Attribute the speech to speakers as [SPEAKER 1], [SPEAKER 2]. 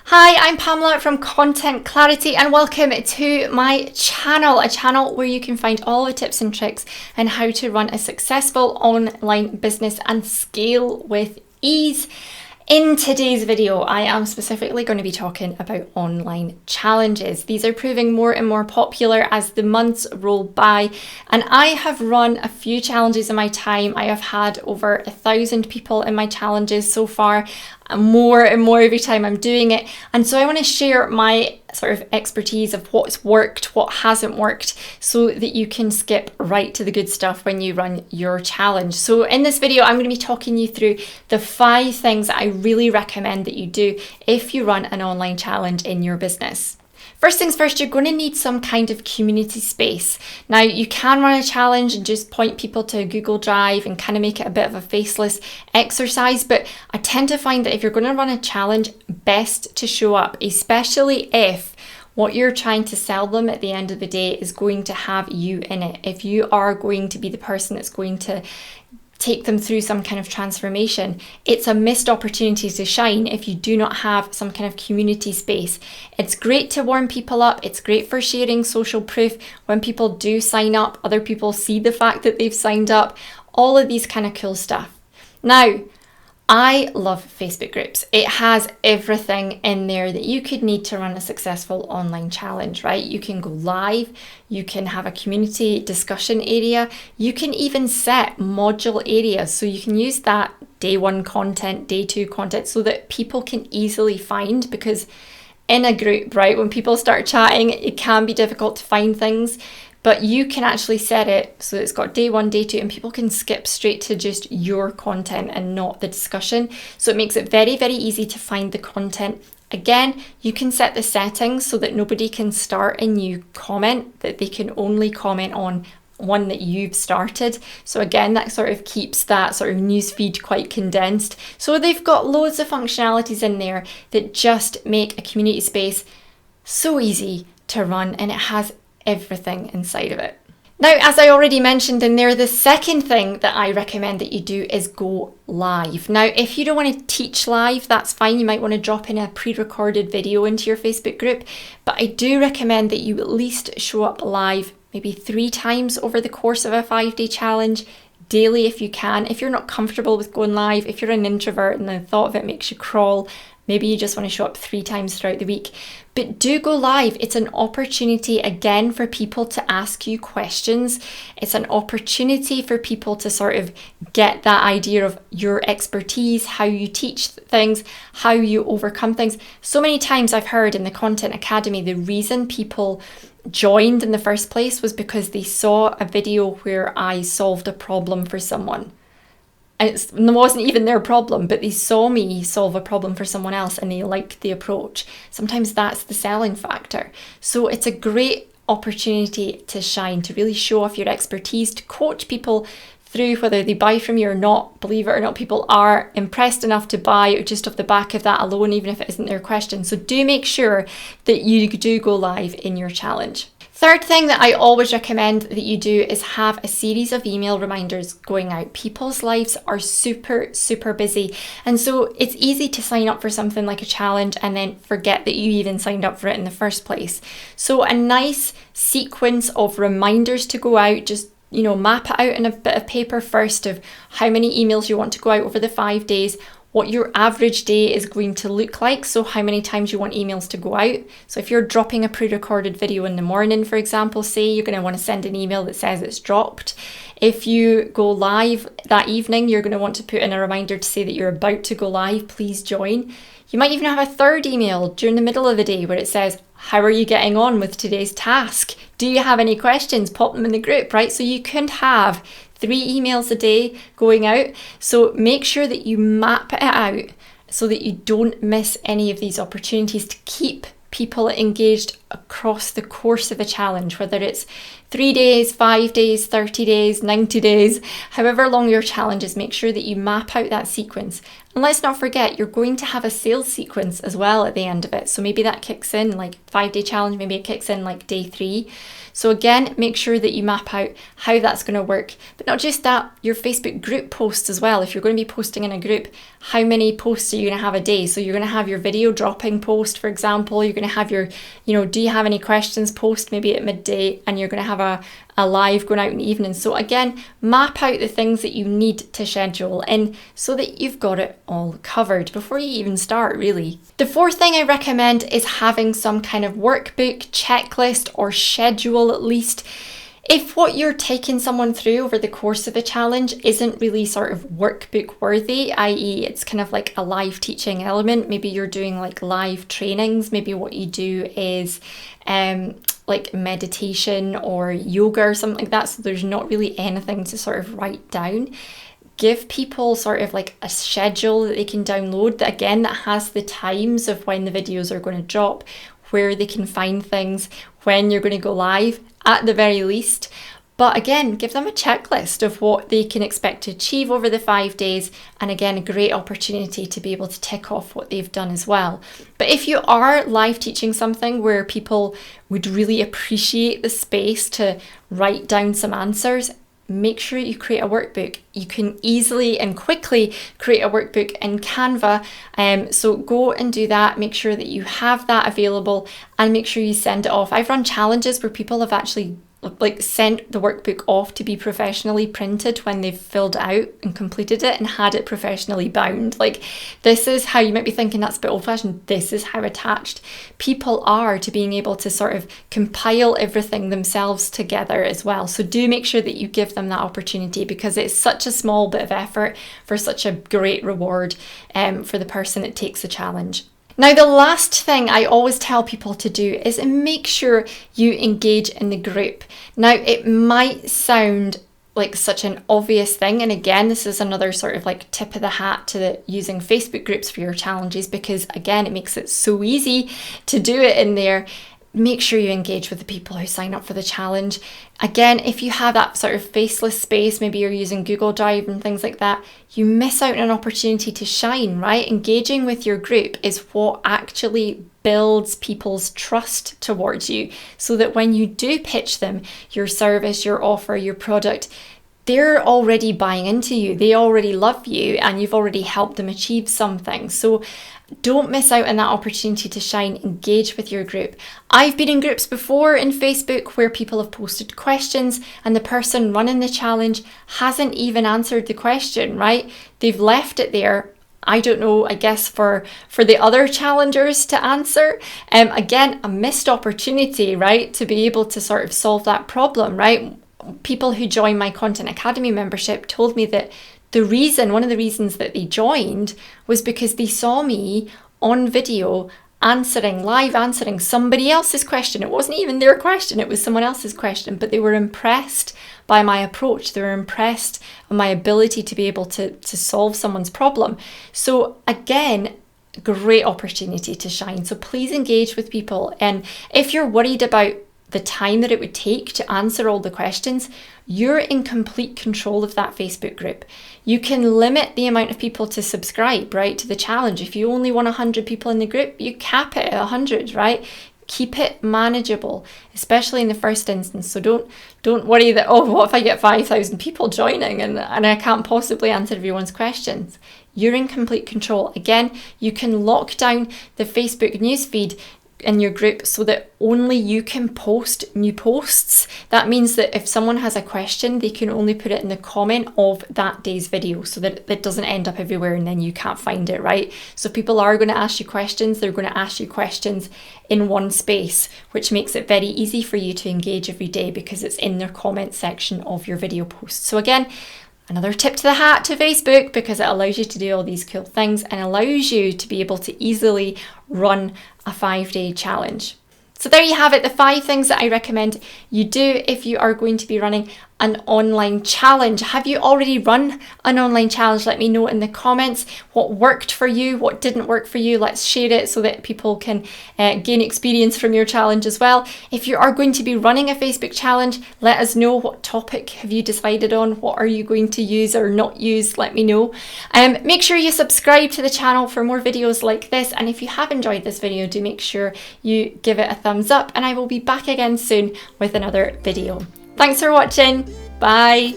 [SPEAKER 1] Hi, I'm Pamela from Content Clarity and welcome to my channel, a channel where you can find all the tips and tricks on how to run a successful online business and scale with ease. In today's video, I am specifically going to be talking about online challenges. These are proving more and more popular as the months roll by, and I have run a few challenges in my time. I have had over 1,000 people in my challenges so far, and more every time I'm doing it. And so I want to share my sort of expertise of what's worked, what hasn't worked, so that you can skip right to the good stuff when you run your challenge. So in this video, I'm going to be talking you through the 5 things that I really recommend that you do if you run an online challenge in your business. First things first, you're going to need some kind of community space. Now, you can run a challenge and just point people to Google Drive and kind of make it a bit of a faceless exercise, but I tend to find that if you're going to run a challenge, best to show up, especially if what you're trying to sell them at the end of the day is going to have you in it. If you are going to be the person that's going to take them through some kind of transformation, it's a missed opportunity to shine if you do not have some kind of community space. It's great to warm people up. It's great for sharing social proof. When people do sign up, other people see the fact that they've signed up, all of these kind of cool stuff. Now, I love Facebook groups. It has everything in there that you could need to run a successful online challenge, right? You can go live, you can have a community discussion area, you can even set module areas. So you can use that day 1 content, day 2 content, so that people can easily find, because in a group, right, when people start chatting, it can be difficult to find things. But you can actually set it so it's got day 1, day 2, and people can skip straight to just your content and not the discussion. So it makes it very, very easy to find the content. Again, you can set the settings so that nobody can start a new comment, that they can only comment on one that you've started. So again, that sort of keeps that sort of newsfeed quite condensed. So they've got loads of functionalities in there that just make a community space so easy to run, and it has everything inside of it. Now, as I already mentioned in there, the second thing that I recommend that you do is go live. Now, if you don't want to teach live, that's fine. You might want to drop in a pre-recorded video into your Facebook group, but I do recommend that you at least show up live maybe 3 times over the course of a 5-day challenge, daily if you can. If you're not comfortable with going live, if you're an introvert and the thought of it makes you crawl, maybe you just want to show up 3 times throughout the week. But do go live. It's an opportunity, again, for people to ask you questions. It's an opportunity for people to sort of get that idea of your expertise, how you teach things, how you overcome things. So many times I've heard in the Content Academy, the reason people joined in the first place was because they saw a video where I solved a problem for someone. And it wasn't even their problem, but they saw me solve a problem for someone else and they liked the approach. Sometimes that's the selling factor. So it's a great opportunity to shine, to really show off your expertise, to coach people through whether they buy from you or not. Believe it or not, people are impressed enough to buy just off the back of that alone, even if it isn't their question. So do make sure that you do go live in your challenge. Third thing that I always recommend that you do is have a series of email reminders going out. People's lives are super, super busy. And so it's easy to sign up for something like a challenge and then forget that you even signed up for it in the first place. So a nice sequence of reminders to go out, just map it out in a bit of paper first of how many emails you want to go out over the 5 days, what your average day is going to look like, so how many times you want emails to go out. So if you're dropping a pre-recorded video in the morning, for example, say you're going to want to send an email that says it's dropped. If you go live that evening, you're going to want to put in a reminder to say that you're about to go live, please join. You might even have a third email during the middle of the day where it says, how are you getting on with today's task? Do you have any questions? Pop them in the group, right? So you can have 3 emails a day going out. So make sure that you map it out so that you don't miss any of these opportunities to keep people engaged across the course of a challenge, whether it's 3 days, 5 days, 30 days, 90 days, however long your challenge is, make sure that you map out that sequence. And let's not forget, you're going to have a sales sequence as well at the end of it. So maybe that kicks in like 5-day challenge, maybe it kicks in like day 3. So again, make sure that you map out how that's going to work. But not just that, your Facebook group posts as well. If you're going to be posting in a group, how many posts are you going to have a day? So you're going to have your video dropping post, for example. You're going to have your, do you have any questions post maybe at midday, and you're going to have a live going out in the evening. So again, map out the things that you need to schedule in so that you've got it all covered before you even start, really. The 4th thing I recommend is having some kind of workbook, checklist, or schedule at least. If what you're taking someone through over the course of a challenge isn't really sort of workbook worthy, i.e. it's kind of like a live teaching element, maybe you're doing like live trainings, maybe what you do is like meditation or yoga or something like that, so there's not really anything to sort of write down. Give people sort of like a schedule that they can download that has the times of when the videos are going to drop, where they can find things, when you're going to go live at the very least. But again, give them a checklist of what they can expect to achieve over the 5 days. And again, a great opportunity to be able to tick off what they've done as well. But if you are live teaching something where people would really appreciate the space to write down some answers, make sure you create a workbook. You can easily and quickly create a workbook in Canva. So go and do that. Make sure that you have that available and make sure you send it off. I've run challenges where people have actually sent the workbook off to be professionally printed when they've filled it out and completed it and had it professionally bound. This is how you might be thinking that's a bit old-fashioned. This is how attached people are to being able to sort of compile everything themselves together as well. So do make sure that you give them that opportunity, because it's such a small bit of effort for such a great reward for the person that takes the challenge. Now, the last thing I always tell people to do is make sure you engage in the group. Now, it might sound like such an obvious thing. And again, this is another sort of like tip of the hat to using Facebook groups for your challenges, because again, it makes it so easy to do it in there. Make sure you engage with the people who sign up for the challenge. Again, if you have that sort of faceless space, maybe you're using Google Drive and things like that, you miss out on an opportunity to shine, right? Engaging with your group is what actually builds people's trust towards you, so that when you do pitch them your service, your offer, your product, they're already buying into you. They already love you and you've already helped them achieve something. So don't miss out on that opportunity to shine. Engage with your group. I've been in groups before in Facebook where people have posted questions and the person running the challenge hasn't even answered the question, right? They've left it there. I don't know, I guess for the other challengers to answer. Again, a missed opportunity, right? To be able to sort of solve that problem, right? People who join my Content Academy membership told me that one of the reasons that they joined was because they saw me on video live answering somebody else's question. It wasn't even their question, it was someone else's question, but they were impressed by my approach. They were impressed by my ability to be able to solve someone's problem. So again, great opportunity to shine. So please engage with people. And if you're worried about the time that it would take to answer all the questions, you're in complete control of that Facebook group. You can limit the amount of people to subscribe, right, to the challenge. If you only want 100 people in the group, you cap it at 100, right? Keep it manageable, especially in the first instance. So don't worry that, what if I get 5,000 people joining and I can't possibly answer everyone's questions. You're in complete control. Again, you can lock down the Facebook newsfeed in your group so that only you can post new posts. That means that if someone has a question, they can only put it in the comment of that day's video, so that it doesn't end up everywhere and then you can't find it, right? So people are going to ask you questions, they're going to ask you questions in one space, which makes it very easy for you to engage every day because it's in their comment section of your video post. So again, another tip to the hat to Facebook, because it allows you to do all these cool things and allows you to be able to easily run a 5-day challenge. So there you have it, the 5 things that I recommend you do if you are going to be running an online challenge. Have you already run an online challenge? Let me know in the comments what worked for you, what didn't work for you. Let's share it so that people can gain experience from your challenge as well. If you are going to be running a Facebook challenge, let us know. What topic have you decided on? What are you going to use or not use? Let me know. Make sure you subscribe to the channel for more videos like this, and if you have enjoyed this video, do make sure you give it a thumbs up, and I will be back again soon with another video. Thanks for watching. Bye.